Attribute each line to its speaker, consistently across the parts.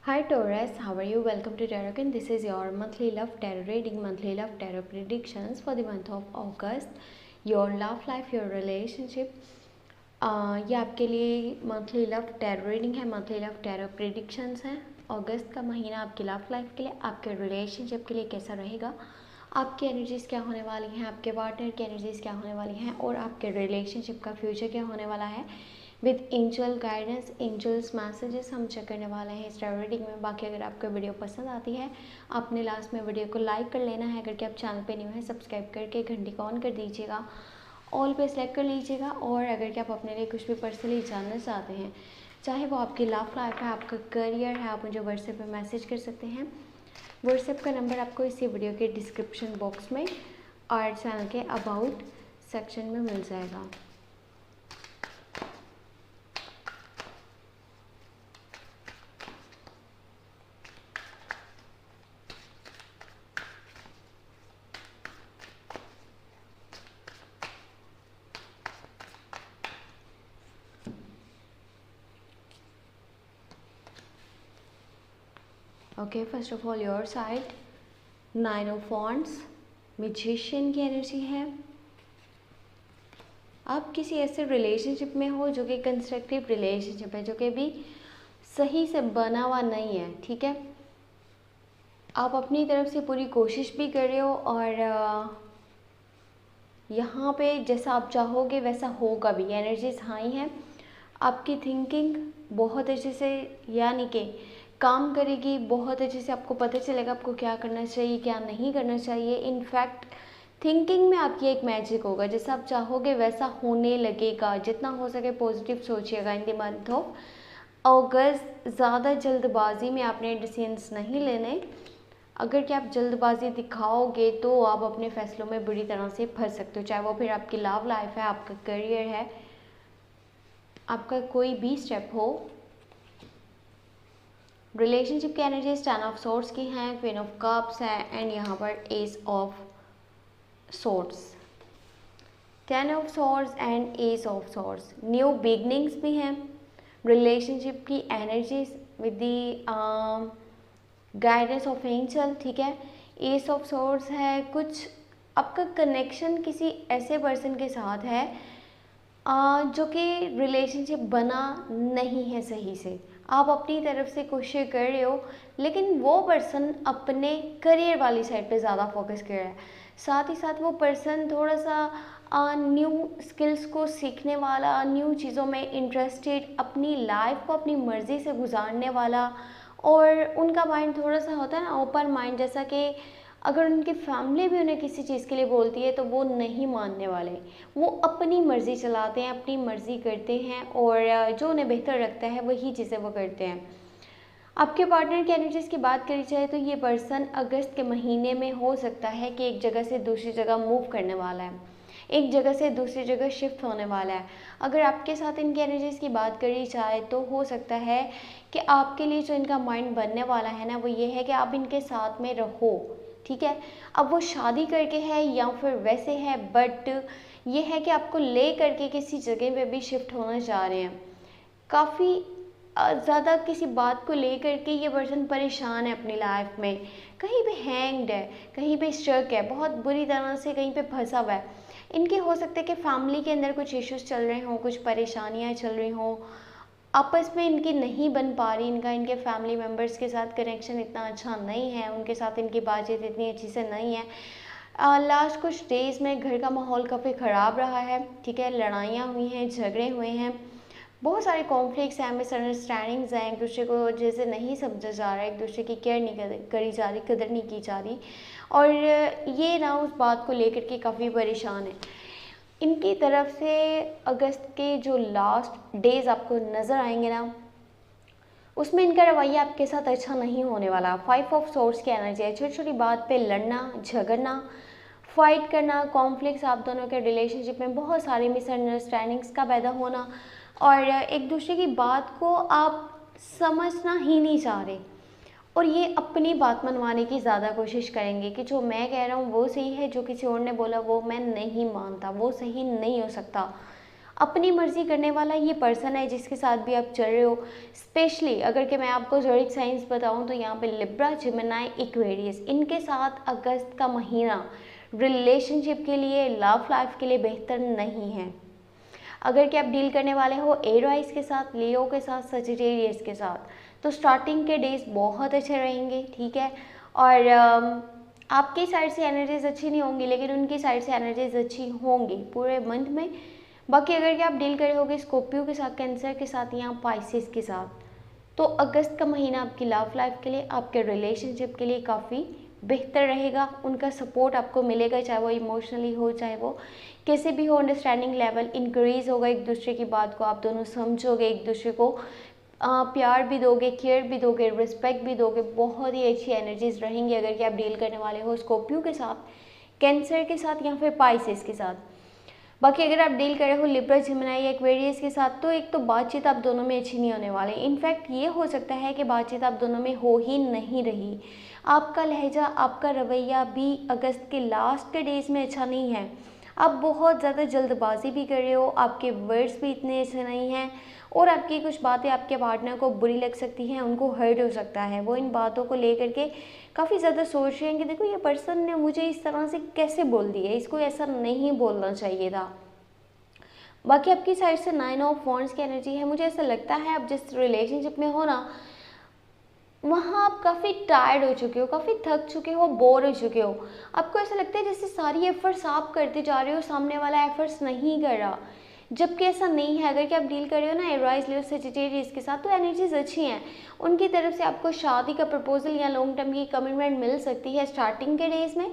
Speaker 1: Hi Taurus, how are you? Welcome to Tarot. This is your monthly love tarot reading, monthly love tarot predictions for the month of August. Your love life, your relationship. ये आपके लिए monthly love tarot reading है, monthly love tarot predictions हैं। अगस्त का महीना आपकी love life के लिए, आपके रिलेशनशिप के लिए कैसा रहेगा, आपकी एनर्जीज क्या होने वाली हैं, आपके पार्टनर की एनर्जीज क्या होने वाली हैं और आपके रिलेशनशिप का फ्यूचर क्या होने वाला है with angel guidance, angels messages हम चेक करने वाले हैं इस टैरो रीडिंग में। बाकी अगर आपको वीडियो पसंद आती है आपने लास्ट में वीडियो को लाइक कर लेना है। अगर कि आप चैनल पे न्यू है सब्सक्राइब करके घंटी को ऑन कर दीजिएगा, ऑल पे सेलेक्ट कर लीजिएगा। और अगर कि आप अपने लिए कुछ भी पर्सनली जानना चाहते हैं, चाहे वो आपकी लव लाइफ है, आपका करियर है, आप मुझे व्हाट्सएप पे मैसेज कर सकते हैं। व्हाट्सएप का नंबर आपको इसी वीडियो के डिस्क्रिप्शन बॉक्स में और चैनल के अबाउट सेक्शन में मिल जाएगा। Okay, first of all your side 9 of wands, magician की एनर्जी है। आप किसी ऐसे रिलेशनशिप में हो जो कि कंस्ट्रक्टिव रिलेशनशिप है, जो कि अभी सही से बना हुआ नहीं है, ठीक है। आप अपनी तरफ से पूरी कोशिश भी कर रहे हो और यहाँ पे जैसा आप चाहोगे वैसा होगा भी। एनर्जीज हाई हैं, आपकी थिंकिंग बहुत अच्छे से यानी कि काम करेगी, बहुत अच्छे से आपको पता चलेगा आपको क्या करना चाहिए क्या नहीं करना चाहिए। इनफैक्ट थिंकिंग में आपकी एक मैजिक होगा, जैसा आप चाहोगे वैसा होने लगेगा। जितना हो सके पॉजिटिव सोचिएगा इन द मंथ ऑफ अगस्त। ज़्यादा जल्दबाजी में आपने डिसीजंस नहीं लेने। अगर कि आप जल्दबाजी दिखाओगे तो आप अपने फैसलों में बुरी तरह से फंस सकते हो, चाहे वो फिर आपकी लव लाइफ है, आपका करियर है, आपका कोई भी स्टेप हो। रिलेशनशिप की एनर्जीज 10 ऑफ सोर्ड्स की हैं, क्वीन ऑफ कप्स है एंड यहाँ पर S of swords. 10 of swords and S of swords, new beginnings भी हैं। रिलेशनशिप की energies with the guidance of angel, ठीक है। एस ऑफ सोर्ड्स है, कुछ आपका कनेक्शन किसी ऐसे पर्सन के साथ है जो कि रिलेशनशिप बना नहीं है सही से। आप अपनी तरफ से कोशिश कर रहे हो लेकिन वो पर्सन अपने करियर वाली साइड पे ज़्यादा फोकस कर रहा है। साथ ही साथ वो पर्सन थोड़ा सा न्यू स्किल्स को सीखने वाला, न्यू चीज़ों में इंटरेस्टेड, अपनी लाइफ को अपनी मर्ज़ी से गुजारने वाला। और उनका माइंड थोड़ा सा होता है ना ओपन माइंड, जैसा कि अगर उनकी फैमिली भी उन्हें किसी चीज़ के लिए बोलती है तो वो नहीं मानने वाले। वो अपनी मर्ज़ी चलाते हैं, अपनी मर्ज़ी करते हैं और जो उन्हें बेहतर लगता है वही चीज़ें वो करते हैं। आपके पार्टनर की एनर्जीज़ की बात करी जाए तो ये पर्सन अगस्त के महीने में हो सकता है कि एक जगह से दूसरी जगह मूव करने वाला है, एक जगह से दूसरी जगह शिफ्ट होने वाला है। अगर आपके साथ इनकी एनर्जीज़ की बात करी जाए तो हो सकता है कि आपके लिए जो इनका माइंड बनने वाला है ना वो ये है कि आप इनके साथ में रहो, ठीक है। अब वो शादी करके है या फिर वैसे है, बट ये है कि आपको ले करके किसी जगह पे भी शिफ्ट होना चाह रहे हैं। काफ़ी ज़्यादा किसी बात को ले करके ये पर्सन परेशान है अपनी लाइफ में, कहीं पे हैंग्ड है, कहीं पे स्ट्रक है, बहुत बुरी तरह से कहीं पे फंसा हुआ है। इनके हो सकता है कि फैमिली के अंदर कुछ इश्यूज चल रहे हों, कुछ परेशानियां चल रही हों, आपस में इनकी नहीं बन पा रही। इनका इनके फैमिली मेम्बर्स के साथ कनेक्शन इतना अच्छा नहीं है, उनके साथ इनकी बातचीत इतनी अच्छी से नहीं है। लास्ट कुछ डेज़ में घर का माहौल काफ़ी ख़राब रहा है, ठीक है। लड़ाइयाँ हुई हैं, झगड़े हुए हैं, बहुत सारे कॉन्फ्लिक्ट्स हैं, मिसअंडरस्टैंडिंग्स हैं, एक दूसरे को जैसे नहीं समझा जा रहा है, एक दूसरे की केयर नहीं करी जा रही, कदर नहीं की जा रही। और ये ना उस बात को लेकर के काफ़ी परेशान है। इनकी तरफ से अगस्त के जो लास्ट डेज आपको नज़र आएंगे ना उसमें इनका रवैया आपके साथ अच्छा नहीं होने वाला। 5 ऑफ सोर्ड्स की एनर्जी है, छोटी छोटी बात पे लड़ना, झगड़ना, फाइट करना, कॉन्फ्लिक्ट्स आप दोनों के रिलेशनशिप में बहुत सारी मिसअंडरस्टैंडिंग्स का पैदा होना और एक दूसरे की बात को आप समझना ही नहीं चाह रहे और ये अपनी बात मनवाने की ज़्यादा कोशिश करेंगे कि जो मैं कह रहा हूँ वो सही है, जो किसी और ने बोला वो मैं नहीं मानता, वो सही नहीं हो सकता। अपनी मर्जी करने वाला ये पर्सन है जिसके साथ भी आप चल रहे हो। स्पेशली अगर कि मैं आपको ज़ोडिएक साइंस बताऊं तो यहाँ पे लिब्रा, जेमिनी, एक्वेरियस, इनके साथ अगस्त का महीना रिलेशनशिप के लिए, लव लाइफ के लिए बेहतर नहीं है। अगर कि आप डील करने वाले हो एरिस के साथ, लियो के साथ, सजिटेरियस के साथ, तो स्टार्टिंग के डेज बहुत अच्छे रहेंगे, ठीक है। और आपकी साइड से एनर्जीज अच्छी नहीं होंगी, लेकिन उनकी साइड से एनर्जीज अच्छी होंगी पूरे मंथ में। बाकी अगर कि आप डील करे होगे स्कॉर्पियो के साथ, कैंसर के साथ या पाइसेस के साथ, तो अगस्त का महीना आपकी लव लाइफ के लिए, आपके रिलेशनशिप के लिए काफ़ी बेहतर रहेगा। उनका सपोर्ट आपको मिलेगा, चाहे वो इमोशनली हो, चाहे वो कैसे भी हो। अंडरस्टैंडिंग लेवल इंक्रीज होगा, एक दूसरे की बात को आप दोनों समझोगे, एक दूसरे को प्यार भी दोगे, केयर भी दोगे, रिस्पेक्ट भी दोगे। बहुत ही अच्छी एनर्जीज रहेंगी अगर कि आप डील करने वाले हो स्कॉर्पियो के साथ, कैंसर के साथ या फिर पाइसेस के साथ। बाकी अगर आप डील करे हो लिब्रा, जेमिनी या एक्वेरियस के साथ, तो एक तो बातचीत आप दोनों में अच्छी नहीं होने वाली। इनफैक्ट ये हो सकता है कि बातचीत आप दोनों में हो ही नहीं रही। आपका लहजा, आपका रवैया भी अगस्त के लास्ट के डेज में अच्छा नहीं है। आप बहुत ज़्यादा जल्दबाजी भी कर रहे हो, आपके वर्ड्स भी इतने अच्छे नहीं हैं, और आपकी कुछ बातें आपके पार्टनर को बुरी लग सकती हैं, उनको हर्ट हो सकता है। वो इन बातों को लेकर के काफ़ी ज़्यादा सोच रहे हैं कि देखो ये पर्सन ने मुझे इस तरह से कैसे बोल दिया, इसको ऐसा नहीं बोलना चाहिए था। बाकी आपकी साइड से 9 ऑफ वॉन्ड्स की एनर्जी है। मुझे ऐसा लगता है आप जिस रिलेशनशिप में हो ना, वहाँ आप काफ़ी टायर्ड हो चुके हो, काफ़ी थक चुके हो, बोर हो चुके हो। आपको ऐसा लगता है जैसे सारी एफर्ट्स आप करते जा रहे हो, सामने वाला एफर्ट्स नहीं कर रहा, जबकि ऐसा नहीं है। अगर कि आप डील कर रहे हो ना एराइज, लियो, सजिटेरियस के साथ, तो एनर्जीज अच्छी हैं। उनकी तरफ से आपको शादी का प्रपोजल या लॉन्ग टर्म की कमिटमेंट मिल सकती है स्टार्टिंग के डेज में,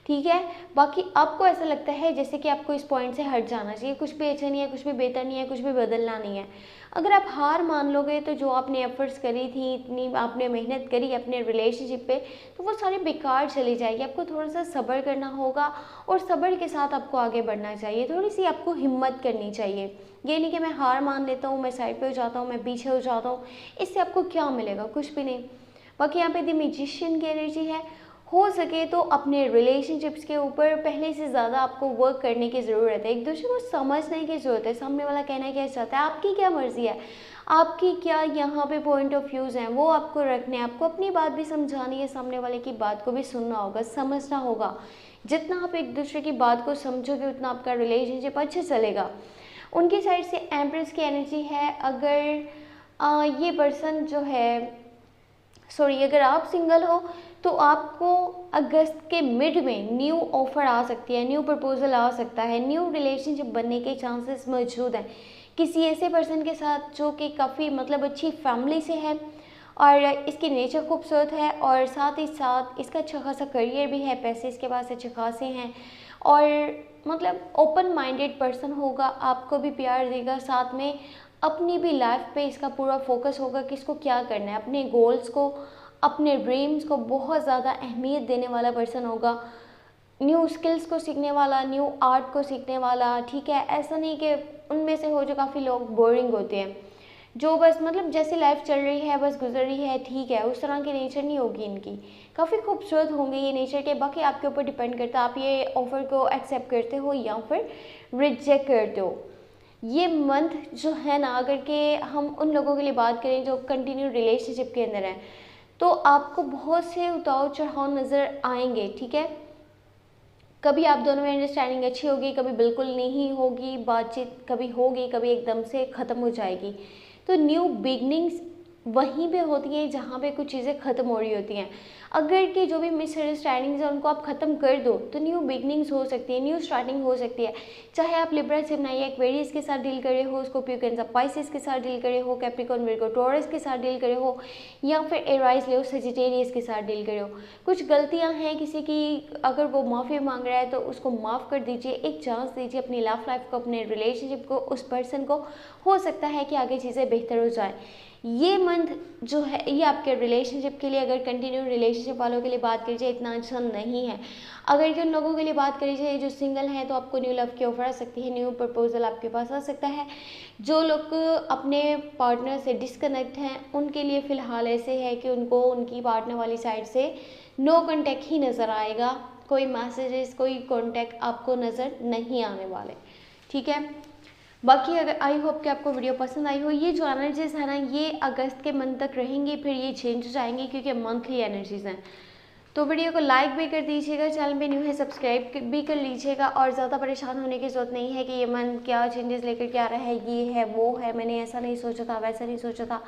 Speaker 1: ठीक है। बाकी आपको ऐसा लगता है जैसे कि आपको इस पॉइंट से हट जाना चाहिए, कुछ भी अच्छा नहीं है, कुछ भी बेहतर नहीं है, कुछ भी बदलना नहीं है। अगर आप हार मान लोगे तो जो आपने एफर्ट्स करी थी, इतनी आपने मेहनत करी अपने रिलेशनशिप पे, तो वो सारी बेकार चली जाएगी। आपको थोड़ा सा सब्र करना होगा, और सब्र के साथ आपको आगे बढ़ना चाहिए। थोड़ी सी आपको हिम्मत करनी चाहिए। ये नहीं कि मैं हार मान लेता हूँ, मैं साइड पे हो जाता हूँ, मैं पीछे हो जाता हूँ, इससे आपको क्या मिलेगा, कुछ भी नहीं। बाकी यहाँ पे द मैजिशियन की एनर्जी है। हो सके तो अपने रिलेशनशिप्स के ऊपर पहले से ज़्यादा आपको वर्क करने की ज़रूरत है। एक दूसरे को समझने की ज़रूरत है, सामने वाला कहना क्या चाहता है, आपकी क्या मर्ज़ी है, आपकी क्या यहाँ पे पॉइंट ऑफ व्यूज़ हैं, वो आपको रखने हैं। आपको अपनी बात भी समझानी है, सामने वाले की बात को भी सुनना होगा, समझना होगा। जितना आप एक दूसरे की बात को समझोगे उतना आपका रिलेशनशिप अच्छा चलेगा। उनकी साइड से एम्प्रेस की एनर्जी है। अगर ये पर्सन जो है, सॉरी, अगर आप सिंगल हो तो आपको अगस्त के मिड में न्यू ऑफर आ सकती है, न्यू प्रपोजल आ सकता है, न्यू रिलेशनशिप बनने के चांसेस मौजूद हैं किसी ऐसे पर्सन के साथ जो कि काफ़ी मतलब अच्छी फैमिली से है, और इसकी नेचर खूबसूरत है, और साथ ही साथ इसका अच्छा खासा करियर भी है, पैसे इसके पास अच्छे खासे हैं, और मतलब ओपन माइंडेड पर्सन होगा, आपको भी प्यार देगा, साथ में अपनी भी लाइफ पे इसका पूरा फोकस होगा कि इसको क्या करना है, अपने गोल्स को, अपने ड्रीम्स को बहुत ज़्यादा अहमियत देने वाला पर्सन होगा। न्यू स्किल्स को सीखने वाला, न्यू आर्ट को सीखने वाला, ठीक है। ऐसा नहीं कि उनमें से हो जो काफ़ी लोग बोरिंग होते हैं, जो बस मतलब जैसी लाइफ चल रही है बस गुजर रही है, ठीक है, उस तरह की नेचर नहीं होगी इनकी। काफ़ी खूबसूरत होंगे ये नेचर के। बाकी आपके ऊपर डिपेंड करता है आप ये ऑफ़र को एक्सेप्ट करते हो या फिर रिजेक्ट करते हो। ये मंथ जो है ना, अगर के हम उन लोगों के लिए बात करें जो कंटिन्यू रिलेशनशिप के अंदर हैं, तो आपको बहुत से उतार चढ़ाव नज़र आएंगे, ठीक है। कभी आप दोनों में अंडरस्टैंडिंग अच्छी होगी, कभी बिल्कुल नहीं होगी, बातचीत कभी होगी, कभी एकदम से ख़त्म हो जाएगी। तो न्यू बिगनिंग्स वहीं पे होती हैं जहाँ पे कुछ चीज़ें ख़त्म हो रही होती हैं। अगर कि जो भी मिसअंडरस्टैंडिंग्स है उनको आप ख़त्म कर दो तो न्यू बिगनिंग्स हो सकती है, न्यू स्टार्टिंग हो सकती है। चाहे आप लिब्रा, जेमिनी, एक्वेरियस के साथ डील करे हो, स्कॉर्पियो, कैंसर, पाइसेस के साथ डील करे हो, कैप्रिकॉर्न, विर्गो, टॉरस के साथ डील करे हो, या फिर एराइज, लियो, सजिटेरियस के साथ डील करे हो। कुछ गलतियाँ हैं किसी की, अगर वो माफ़ी मांग रहा है तो उसको माफ़ कर दीजिए, एक चांस दीजिए अपनी लव लाइफ को, अपने रिलेशनशिप को, उस पर्सन को। हो सकता है कि आगे चीज़ें बेहतर हो जाए। ये मंथ जो है ये आपके रिलेशनशिप के लिए, अगर कंटिन्यू रिलेशनशिप वालों के लिए बात करी जाए, इतना अच्छा नहीं है। अगर उन लोगों के लिए बात करी जाए जो सिंगल हैं, तो आपको न्यू लव की ऑफर आ सकती है, न्यू प्रपोजल आपके पास आ सकता है। जो लोग अपने पार्टनर से डिस्कनेक्ट हैं उनके लिए फ़िलहाल ऐसे है कि उनको उनकी पार्टनर वाली साइड से नो कॉन्टैक्ट ही नज़र आएगा, कोई मैसेजेस, कोई कॉन्टैक्ट आपको नज़र नहीं आने वाले, ठीक है। बाकी अगर आई होप कि आपको वीडियो पसंद आई हो। ये जो एनर्जीज़ है ना, ये अगस्त के मंथ तक रहेंगी, फिर ये चेंज हो जाएंगी क्योंकि मंथली एनर्जीज़ हैं। तो वीडियो को लाइक भी कर दीजिएगा, चैनल पे न्यू है सब्सक्राइब भी कर लीजिएगा, और ज़्यादा परेशान होने की ज़रूरत नहीं है कि ये मंथ क्या चेंजेस लेकर के आ रहा है, ये है वो है, मैंने ऐसा नहीं सोचा था, वैसा नहीं सोचा था।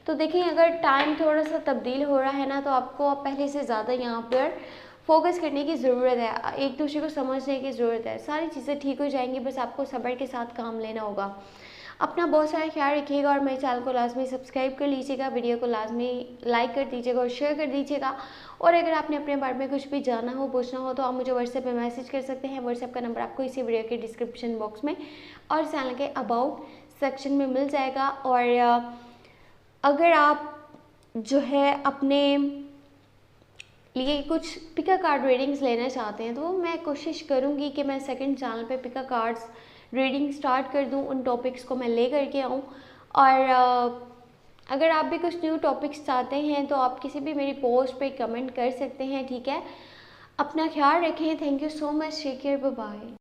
Speaker 1: तो देखिए, अगर टाइम थोड़ा सा तब्दील हो रहा है ना, तो आपको पहले से ज़्यादा यहाँ पर फोकस करने की ज़रूरत है, एक दूसरे को समझने की ज़रूरत है। सारी चीज़ें ठीक हो जाएंगी, बस आपको सब्र के साथ काम लेना होगा। अपना बहुत सारा ख्याल रखिएगा, और मेरे चैनल को लाजमी सब्सक्राइब कर लीजिएगा, वीडियो को लाजमी लाइक कर दीजिएगा और शेयर कर दीजिएगा। और अगर आपने अपने बारे में कुछ भी जाना हो, पूछना हो, तो आप मुझे व्हाट्सएप पे मैसेज कर सकते हैं। व्हाट्सएप का नंबर आपको इसी वीडियो के डिस्क्रिप्शन बॉक्स में और चैनल के अबाउट सेक्शन में मिल जाएगा। और अगर आप जो है अपने लिए कुछ पिका कार्ड रीडिंग्स लेना चाहते हैं, तो मैं कोशिश करूँगी कि मैं सेकंड चैनल पे पिका कार्ड्स रीडिंग स्टार्ट कर दूँ, उन टॉपिक्स को मैं ले करके आऊँ। और अगर आप भी कुछ न्यू टॉपिक्स चाहते हैं तो आप किसी भी मेरी पोस्ट पे कमेंट कर सकते हैं, ठीक है। अपना ख्याल रखें। Thank you so much. Take care, bye bye.